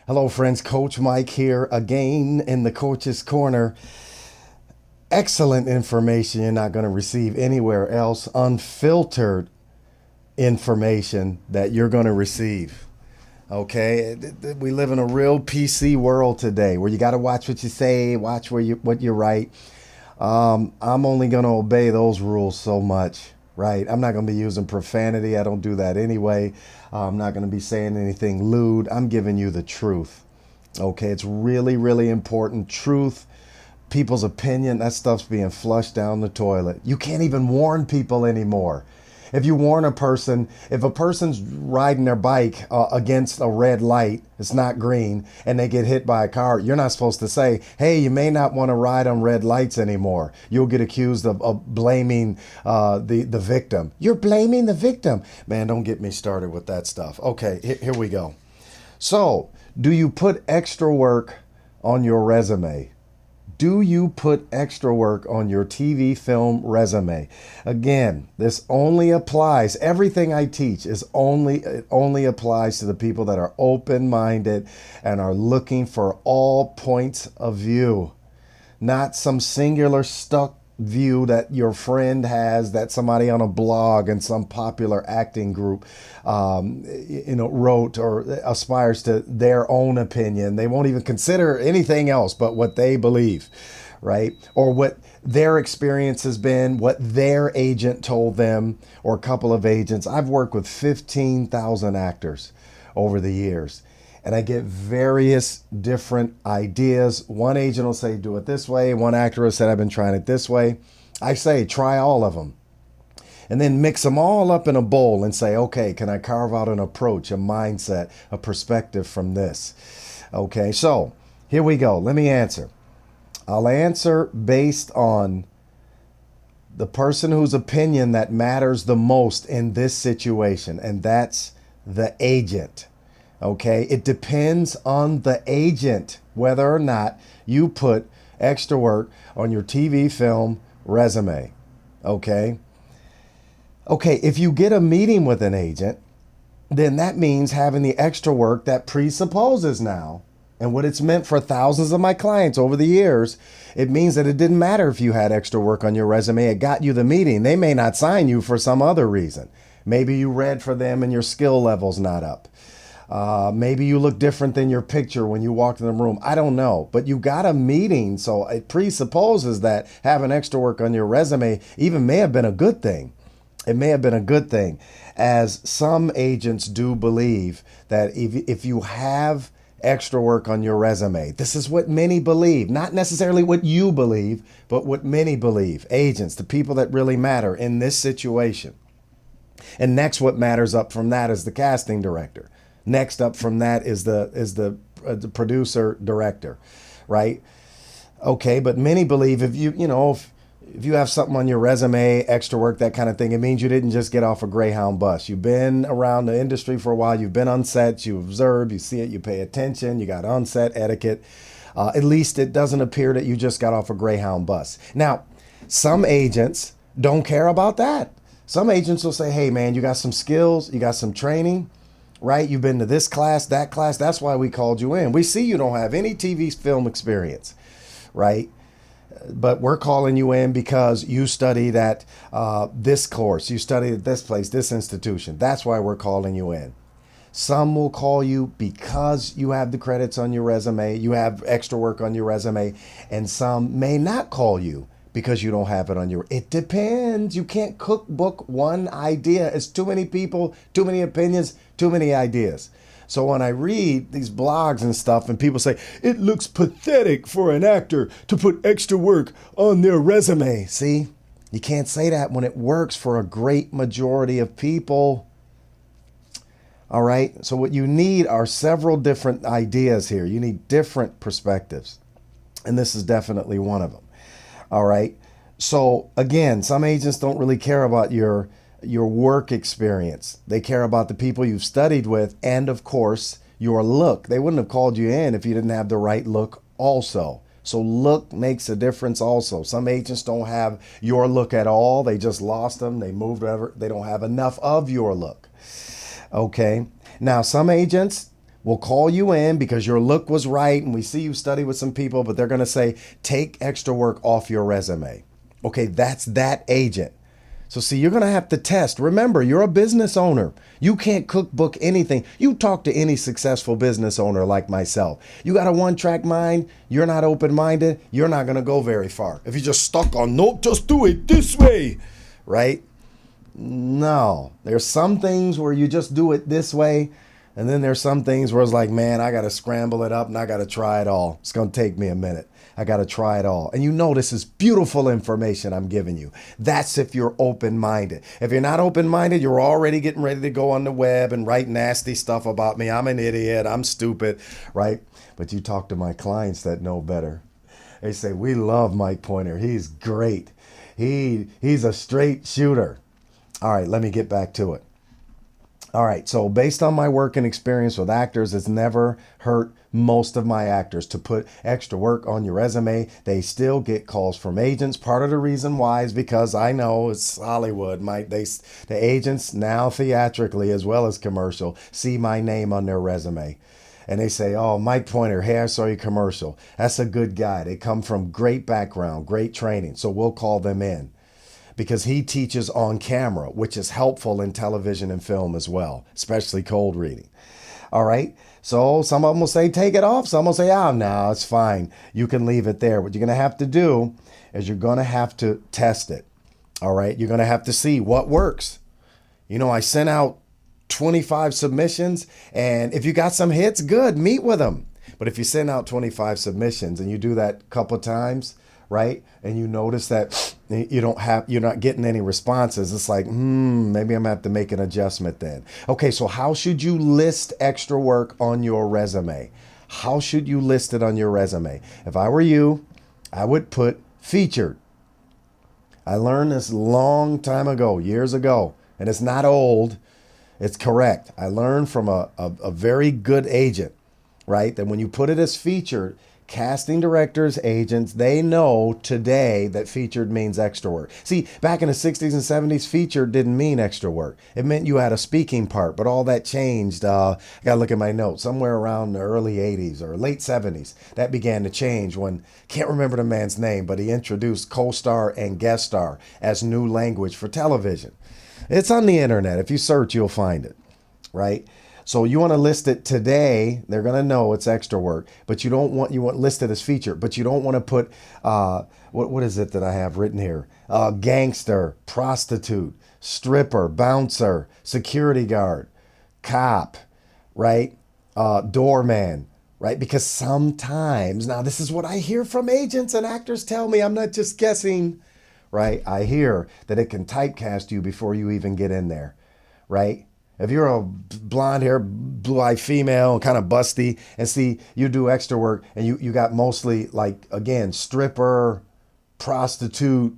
Hello, friends. Coach Mike here again in the Coach's Corner. Excellent information you're not going to receive anywhere else. Unfiltered information that you're going to receive. Okay, we live in a real PC world today where you got to watch what you say, watch what you write. I'm only going to obey those rules so much, right? I'm not going to be using profanity. I don't do that anyway. I'm not going to be saying anything lewd. I'm giving you the truth. Okay, it's really, really important. Truth, people's opinion, that stuff's being flushed down the toilet. You can't even warn people anymore. If you warn a person, if a person's riding their bike against a red light, it's not green, and they get hit by a car, you're not supposed to say, hey, you may not want to ride on red lights anymore. You'll get accused of blaming the victim. You're blaming the victim. Man, don't get me started with that stuff. Okay, here we go. So, do you put extra work on your resume? Do you put extra work on your TV film resume? Again, this only applies, everything I teach it only applies to the people that are open-minded and are looking for all points of view, not some singular stuck view that your friend has, that somebody on a blog and some popular acting group wrote or aspires to their own opinion. They won't even consider anything else but what they believe, right? Or what their experience has been, what their agent told them, or a couple of agents. I've worked with 15,000 actors over the years, and I get various different ideas. One agent will say, do it this way. One actor has said, I've been trying it this way. I say, try all of them. And then mix them all up in a bowl and say, okay, can I carve out an approach, a mindset, a perspective from this? Okay, so here we go. Let me answer. I'll answer based on the person whose opinion that matters the most in this situation, and that's the agent. Okay, it depends on the agent whether or not you put extra work on your TV film resume. Okay, if you get a meeting with an agent, then that means having the extra work that presupposes now. And what it's meant for thousands of my clients over the years, it means that it didn't matter if you had extra work on your resume. It got you the meeting. They may not sign you for some other reason. Maybe you read for them and your skill level's not up. Maybe you look different than your picture when you walked in the room. I don't know, but you got a meeting. So it presupposes that having extra work on your resume even may have been a good thing. It may have been a good thing, as some agents do believe that if you have extra work on your resume, this is what many believe, not necessarily what you believe, but what many believe. Agents, the people that really matter in this situation. And next, what matters up from that is the casting director. Next up from that is the producer director, right? Okay, but many believe if you have something on your resume, extra work, that kind of thing, it means you didn't just get off a Greyhound bus. You've been around the industry for a while. You've been on sets. You observe. You see it. You pay attention. You got on-set etiquette. At least it doesn't appear that you just got off a Greyhound bus. Now, some agents don't care about that. Some agents will say, hey, man, you got some skills. You got some training. Right? You've been to this class, that class. That's why we called you in. We see you don't have any TV film experience, right? But we're calling you in because you studied at this course. You studied at this place, this institution. That's why we're calling you in. Some will call you because you have the credits on your resume. You have extra work on your resume. And some may not call you because you don't have it on your... It depends. You can't cookbook one idea. It's too many people, too many opinions, too many ideas. So when I read these blogs and stuff and people say, it looks pathetic for an actor to put extra work on their resume. See, you can't say that when it works for a great majority of people. All right. So what you need are several different ideas here. You need different perspectives. And this is definitely one of them. All right. So again, some agents don't really care about your work experience. They care about the people you've studied with and, of course, your look. They wouldn't have called you in if you didn't have the right look also. So look makes a difference also. Some agents don't have your look at all. They just lost them. They moved whatever. They don't have enough of your look. Okay. Now, some agents We'll call you in because your look was right and we see you study with some people, but they're going to say, take extra work off your resume. Okay, that's that agent. So see, you're going to have to test. Remember, you're a business owner. You can't cookbook anything. You talk to any successful business owner like myself. You got a one-track mind. You're not open-minded. You're not going to go very far. If you're just stuck on, no, just do it this way, right? No, there's some things where you just do it this way. And then there's some things where it's like, man, I got to scramble it up and I got to try it all. It's going to take me a minute. I got to try it all. And you know, this is beautiful information I'm giving you. That's if you're open-minded. If you're not open-minded, you're already getting ready to go on the web and write nasty stuff about me. I'm an idiot. I'm stupid, right? But you talk to my clients that know better. They say, we love Mike Pointer. He's great. He's a straight shooter. All right, let me get back to it. All right, so based on my work and experience with actors, it's never hurt most of my actors to put extra work on your resume. They still get calls from agents. Part of the reason why is because I know it's Hollywood. The agents now theatrically as well as commercial see my name on their resume. And they say, oh, Mike Pointer, hey, I saw your commercial. That's a good guy. They come from great background, great training. So we'll call them in, because he teaches on camera, which is helpful in television and film as well, especially cold reading. All right. So some of them will say, take it off. Some will say, oh, no, it's fine. You can leave it there. What you're going to have to do is you're going to have to test it. All right. You're going to have to see what works. You know, I sent out 25 submissions, and if you got some hits, good, meet with them. But if you send out 25 submissions and you do that a couple of times, right, and you notice that you're not getting any responses, it's like, maybe I'm gonna have to make an adjustment then. Okay, so how should you list extra work on your resume? How should you list it on your resume? If I were you, I would put featured. I learned this long time ago, years ago, and it's not old, it's correct. I learned from a very good agent, right, that when you put it as featured, casting directors, agents, they know today that featured means extra work. See, back in the 60s and 70s, featured didn't mean extra work. It meant you had a speaking part, but all that changed. I got to look at my notes. Somewhere around the early 80s or late 70s, that began to change when, can't remember the man's name, but he introduced co-star and guest star as new language for television. It's on the internet. If you search, you'll find it, right? So you want to list it today. They're going to know it's extra work, but you want listed as feature, but you don't want to put, what is it that I have written here? Gangster, prostitute, stripper, bouncer, security guard, cop, right? Doorman, right? Because sometimes, now this is what I hear from agents and actors tell me, I'm not just guessing, right? I hear that it can typecast you before you even get in there, right? If you're a blonde hair, blue-eyed female, kind of busty, and see, you do extra work, and you got mostly, like, again, stripper, prostitute,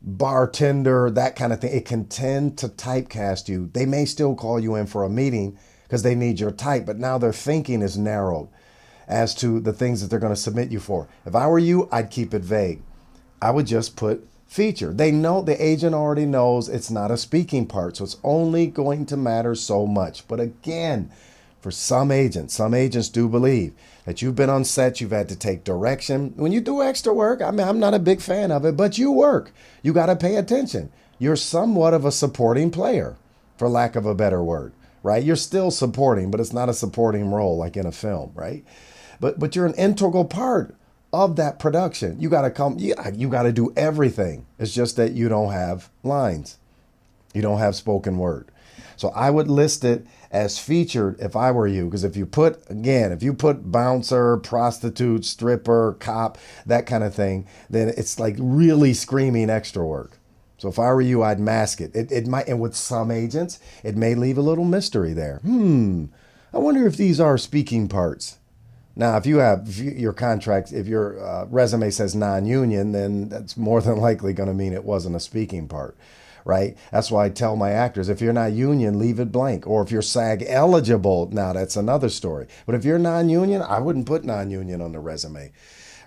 bartender, that kind of thing, it can tend to typecast you. They may still call you in for a meeting because they need your type, but now their thinking is narrowed as to the things that they're going to submit you for. If I were you, I'd keep it vague. I would just put feature. They know, the agent already knows it's not a speaking part, so it's only going to matter so much. But again, for some agents do believe that you've been on set, you've had to take direction. When you do extra work, I mean, I'm not a big fan of it, but you work. You got to pay attention. You're somewhat of a supporting player, for lack of a better word, right? You're still supporting, but it's not a supporting role like in a film, right? But you're an integral part of that production. You got to do everything. It's just that you don't have lines. You don't have spoken word. So I would list it as featured if I were you, because if you put bouncer, prostitute, stripper, cop, that kind of thing, then it's like really screaming extra work. So if I were you, I'd mask it. It might, and with some agents, it may leave a little mystery there. I wonder if these are speaking parts. Now, if your contract, if your resume says non-union, then that's more than likely going to mean it wasn't a speaking part, right? That's why I tell my actors, if you're not union, leave it blank. Or if you're SAG eligible, now that's another story. But if you're non-union, I wouldn't put non-union on the resume,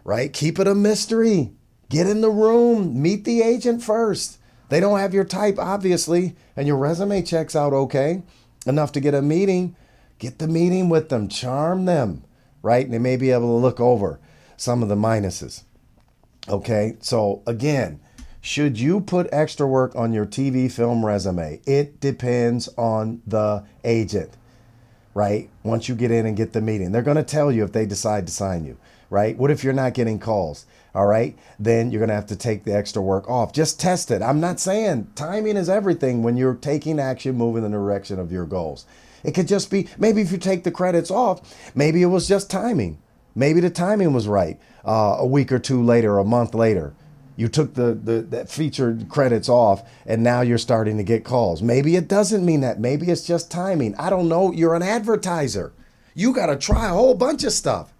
right? Keep it a mystery. Get in the room. Meet the agent first. They don't have your type, obviously, and your resume checks out okay. enough to get a meeting, get the meeting with them, charm them, right? And they may be able to look over some of the minuses. Okay, so again, should you put extra work on your TV film resume? It depends on the agent, right? Once you get in and get the meeting, they're going to tell you if they decide to sign you, right? What if you're not getting calls? All right, then you're going to have to take the extra work off. Just test it. I'm not saying timing is everything when you're taking action, moving in the direction of your goals. It could just be, maybe if you take the credits off, maybe it was just timing. Maybe the timing was right. A week or two later, a month later, you took the featured credits off and now you're starting to get calls. Maybe it doesn't mean that. Maybe it's just timing. I don't know. You're an advertiser. You got to try a whole bunch of stuff.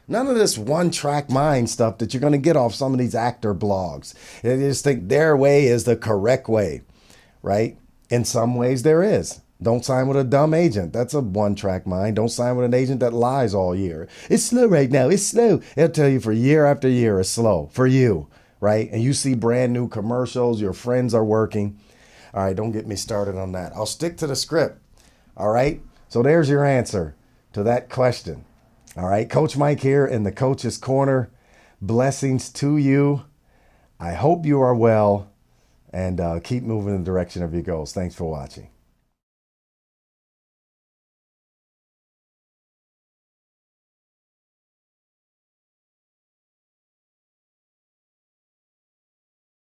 None of this one-track mind stuff that you're going to get off some of these actor blogs. They just think their way is the correct way, right? In some ways there is. Don't sign with a dumb agent. That's a one-track mind. Don't sign with an agent that lies all year. It's slow right now. It's slow. They'll tell you for year after year it's slow for you, right? And you see brand new commercials. Your friends are working. All right, don't get me started on that. I'll stick to the script. All right? So there's your answer to that question. All right, Coach Mike here in the Coach's Corner. Blessings to you. I hope you are well and keep moving in the direction of your goals. Thanks for watching.